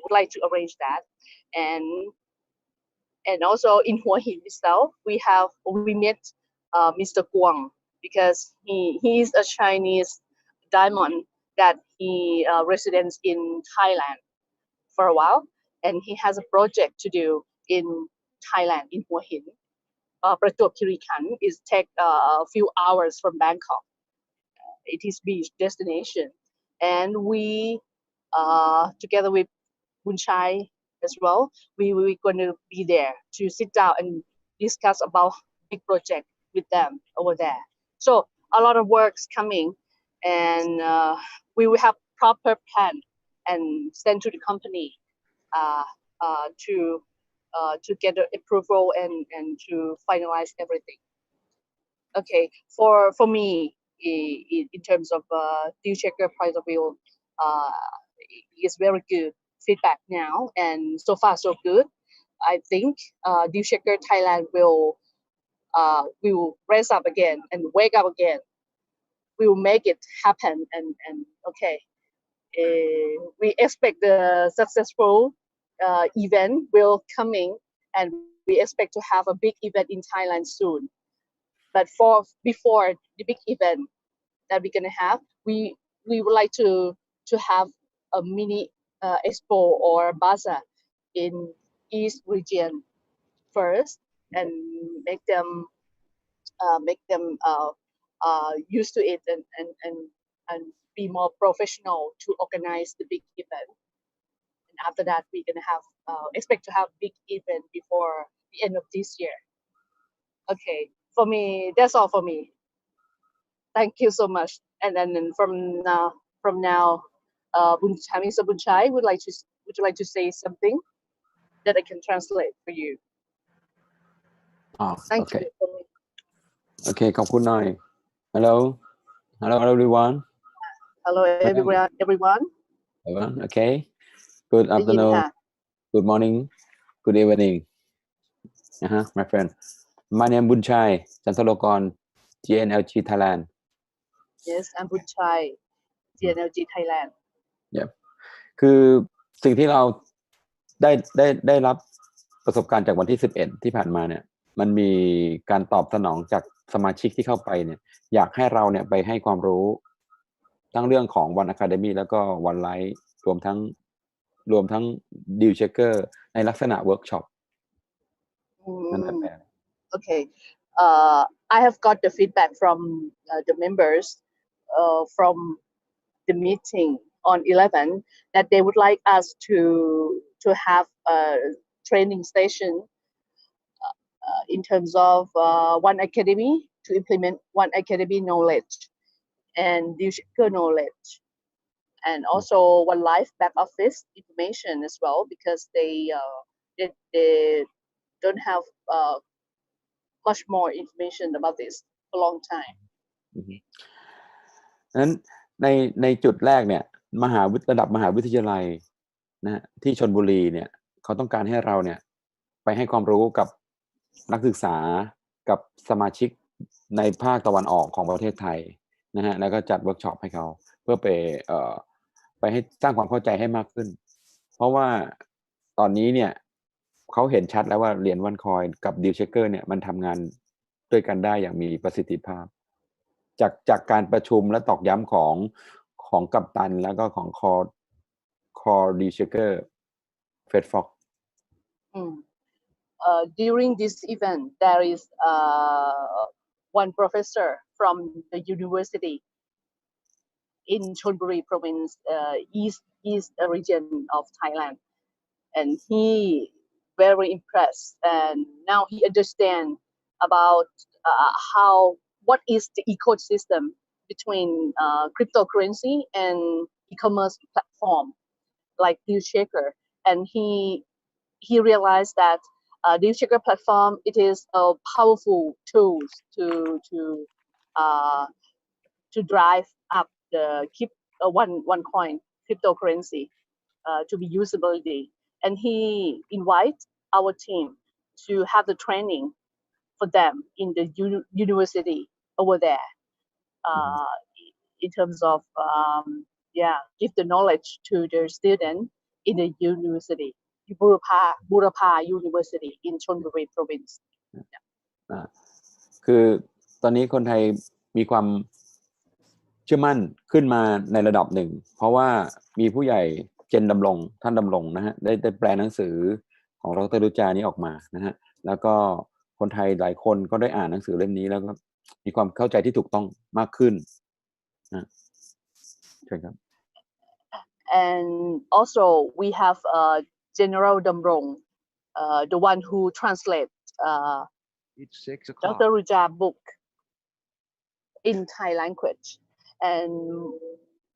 would like to arrange that. And also in Hua Hin itself, we met Mr. Guang, because he is a Chinese diamond that he residents in Thailand for a while, and he has a project to do in Thailand, in Hua Hin. Prachuap Khiri Khan is take a few hours from Bangkok. It is beach destination, and we together with Bunchai as well, we're going to be there to sit down and discuss about big project with them over there. So a lot of work's coming, and we will have proper plan and send to the company to get the approval and to finalize everything. Okay, for me, in terms of deal checker point of view, is very good feedback now, and so far so good. I think deal checker Thailand will raise up again and wake up again. We will make it happen, and okay, we expect the successful event will coming, and we expect to have a big event in Thailand soon. But before the big event that we're gonna have, we would like to have a mini expo or bazaar in East region first, and make them used to it, and be more professional to organize the big event. And after that, we're gonna have expect to have big event before the end of this year. Okay, for me, that's all for me. Thank you so much. And then from now, Mr. Bunchai would you like to say something that I can translate for you? อ๋อ Thank โอเค you. โอเคขอบคุณหน่อย hello hello everyone Hello everyone. everyone okay good ได้ยิน afternoon ค่ะ good morning good evening my friend my name Bunchai Chantalokon GNLG Thailand Yes, I'm Bunchai, GNLG Thailand. คือสิ่งที่เราได้รับประสบการณ์จากวันที่11ที่ผ่านมาเนี่ยมันมีการตอบสนองจากสมาชิกที่เข้าไปเนี่ยอยากให้เราเนี่ยไปให้ความรู้ทั้งเรื่องของ One Academy แล้วก็ One Life รวมทั้ง Deal Checker ในลักษณะเวิร์กช็อปนั่นแหละ Okay. I have got the feedback from the members from the meeting on 11 that they would like us to have a training station in terms of One Academy to implement One Academy knowledge and Deal Checker knowledge, and also One Life back office information as well, because they don't have much more information about this for a long time. นั้นในจุดแรกเนี่ยระดับมหาวิทยาลัยนะที่ชลบุรีเนี่ยเขาต้องการให้เราเนี่ยไปให้ความรู้กับนักศึกษากับสมาชิกในภาคตะวันออกของประเทศไทยนะฮะแล้วก็จัดเวิร์กช็อปให้เขาเพื่อไปให้สร้างความเข้าใจให้มากขึ้นเพราะว่าตอนนี้เนี่ยเขาเห็นชัดแล้วว่าเหรียญวันคอยกับดีลเชคเกอร์เนี่ยมันทำงานด้วยกันได้อย่างมีประสิทธิภาพจากการประชุมและตอกย้ำของกัปตันแล้วก็ของคอดีลเชคเกอร์เฟดฟ็อก During this event, there is one professor from the university in Chonburi province, east region of Thailand, and he very impressed, and now he understand about what is the ecosystem between cryptocurrency and e-commerce platform like Deal Checker, and he realized that Deal Checker platform, it is a powerful tool to drive up the one coin cryptocurrency to be usability, and he invite our team to have the training for them in the university over there, in terms of give the knowledge to their student in the university, Burapha University in Chonburi province. คือตอนนี้คนไทยมีความเชื่อมั่นขึ้นมาในระดับหนึ่งเพราะว่ามีผู้ใหญ่ท่านดำรงนะฮะได้แปลหนังสือของดร.รุจานี้ออกมานะฮะแล้วก็คนไทยหลายคนก็ได้อ่านหนังสือเล่มนี้แล้วก็มีความเข้าใจที่ถูกต้องมากขึ้นนะใช่ครับ And also we have General Damrong, the one who translate It's 6 o'clock. Dr. Ruja book in Thai language, and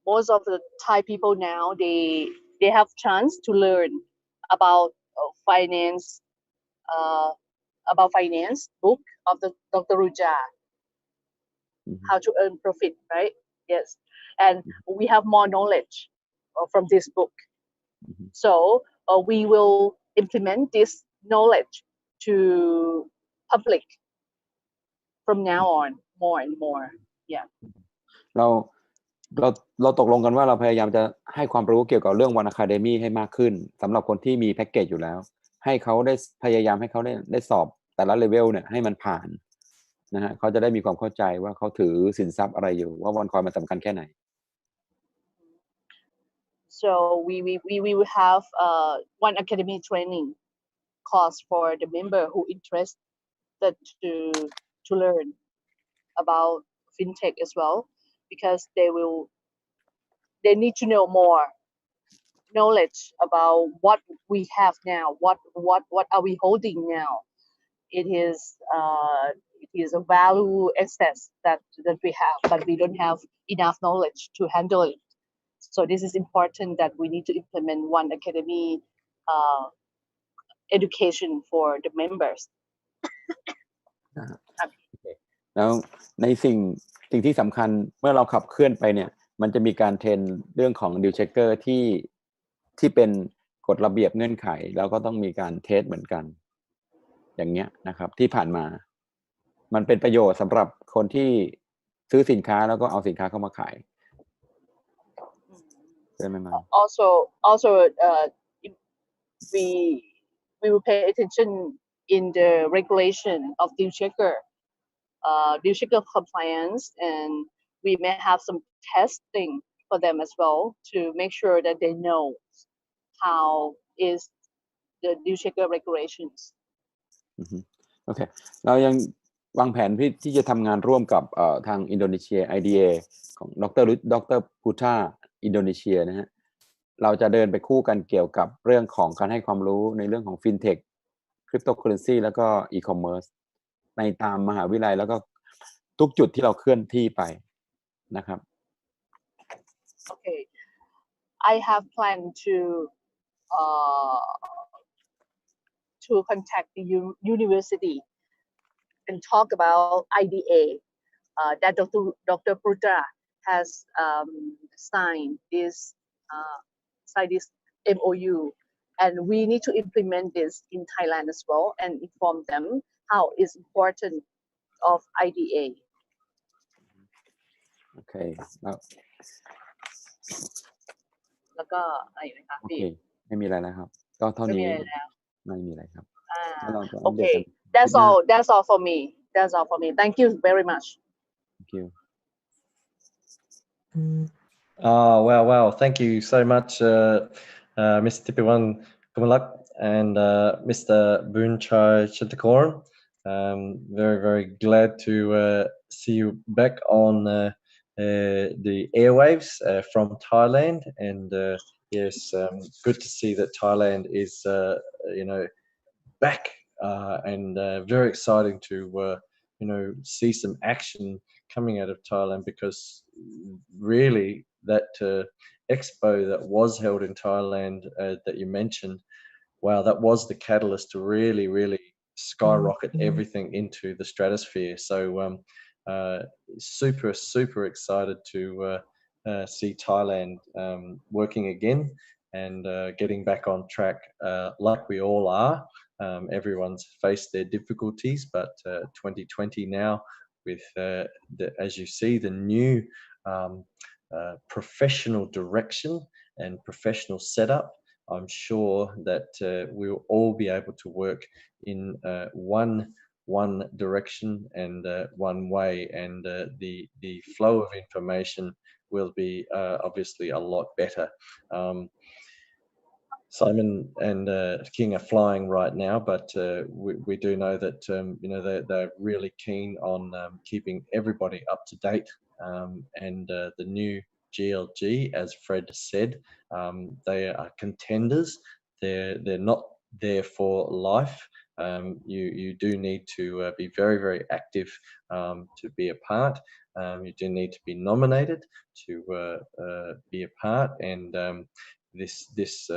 most of the Thai people now they have chance to learn about finance book of the Dr. Ruja, how to earn profit, right? Yes, and we have more knowledge from this book, so we will implement this knowledge to public from now on more and more. Yeah. เราตกลงกันว่าเราพยายามจะให้ความรู้เกี่ยวกับเรื่อง One Academy ให้มากขึ้นสำหรับคนที่มีแพ็กเกจอยู่แล้วให้เขาได้พยายามให้เขาได้สอบแต่ละเลเวลเนี่ยให้มันผ่านนะฮะเขาจะได้มีความเข้าใจว่าเขาถือสินทรัพย์อะไรอยู่ว่าวันคอยมันสำคัญแค่ไหน So we will have One Academy training course for the member who interested to learn about fintech as well, because they need to know more knowledge about what we have now, what are we holding now. It is is a value excess that we have, but we don't have enough knowledge to handle it. So this is important that we need to implement One Academy education for the members. แล้วในสิ่งที่สำคัญเมื่อเราขับเคลื่อนไปเนี่ยมันจะมีการเทรนเรื่องของดิวเช็คเกอร์ที่เป็นกฎระเบียบเงื่อนไขแล้วก็ต้องมีการเทสเหมือนกันอย่างเงี้ยนะครับที่ผ่านมามันเป็นประโยชน์สำหรับคนที่ซื้อสินค้าแล้วก็เอาสินค้าเข้ามาขายใช่ไหมมา Also we will pay attention in the regulation of deal checker compliance, and we may have some testing for them as well to make sure that they know how is the deal checker regulations. โอเคเรายังวางแผนที่จะทำงานร่วมกับทางอินโดนีเซีย IDA ของดรพุทธาอินโดนีเซียนะฮะเราจะเดินไปคู่กันเกี่ยวกับเรื่องของการให้ความรู้ในเรื่องของ FinTech Cryptocurrency แล้วก็ E-commerce ในตามมหาวิทยาลัยแล้วก็ทุกจุดที่เราเคลื่อนที่ไปนะครับ Okay, I have planned to contact the university and talk about IDA that Dr. Putra has signed this MOU, and we need to implement this in Thailand as well and inform them how is important of IDA. Okay. แล้วก็อะไรนะคะ โอเคไม่มีอะไรแล้วครับก็เท่านี้ไม่มีอะไรครับ Okay, that's all for me. Thank you very much. Thank you. Oh, wow. Thank you so much, Mr. Tipiwan Kumalak and Mr. Boonchai Chintakoran. Very, very glad to see you back on the airwaves from Thailand. And yes, good to see that Thailand is, back and very exciting to, see some action coming out of Thailand, because really that expo that was held in Thailand that you mentioned, wow, that was the catalyst to really skyrocket everything into the stratosphere. So super excited to see Thailand working again and getting back on track like we all are. Everyone's faced their difficulties, but 2020 now with as you see, the new professional direction and professional setup, I'm sure that we'll all be able to work in one direction and one way, and the flow of information will be obviously a lot better. Simon and King are flying right now, but we do know that they're really keen on keeping everybody up to date, and the new GLG, as Fred said, they are contenders. They're not there for life. You do need to be very active to be a part. You do need to be nominated to be a part, and this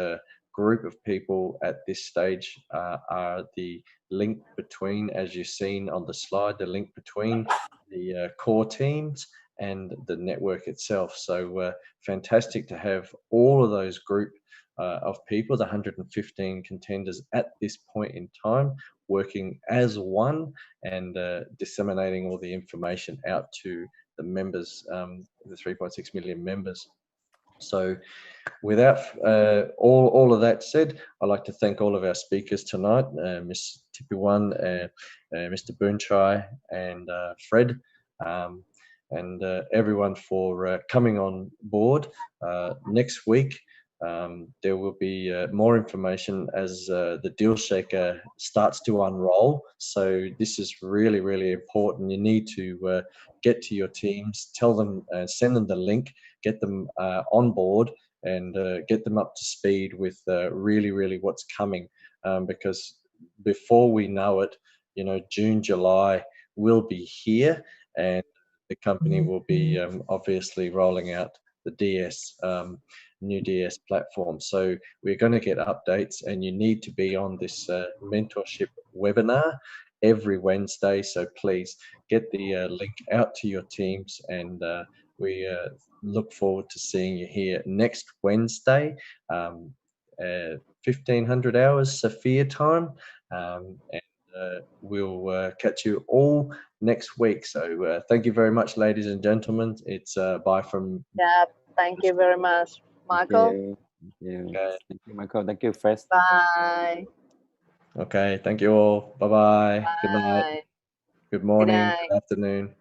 group of people at this stage are the link between, as you've seen on the slide, the link between the core teams and the network itself. So fantastic to have all of those group of people, the 115 contenders at this point in time, working as one and disseminating all the information out to the members, the 3.6 million members. So without all of that said, I'd like to thank all of our speakers tonight, Ms. Tipiwan, Mr. Boonchai and Fred, and everyone for coming on board. Next week, there will be more information as the Deal Shaker starts to unroll. So this is really important. You need to get to your teams, tell them, send them the link, get them on board, and get them up to speed with really what's coming, because before we know it, June, July, will be here, and the company will be obviously rolling out the DS, new DS platform. So we're going to get updates, and you need to be on this mentorship webinar every Wednesday. So please get the link out to your teams, and we look forward to seeing you here next Wednesday, 1500 hours Sophia time, and we'll catch you all next week. So thank you very much, ladies and gentlemen. It's bye from. Yeah, thank you very much, Michael. Thank you. Okay. Thank you, Michael. Thank you, Fred. Bye. Okay, thank you all. Bye bye. Good night. Bye. Good morning. night. Good afternoon.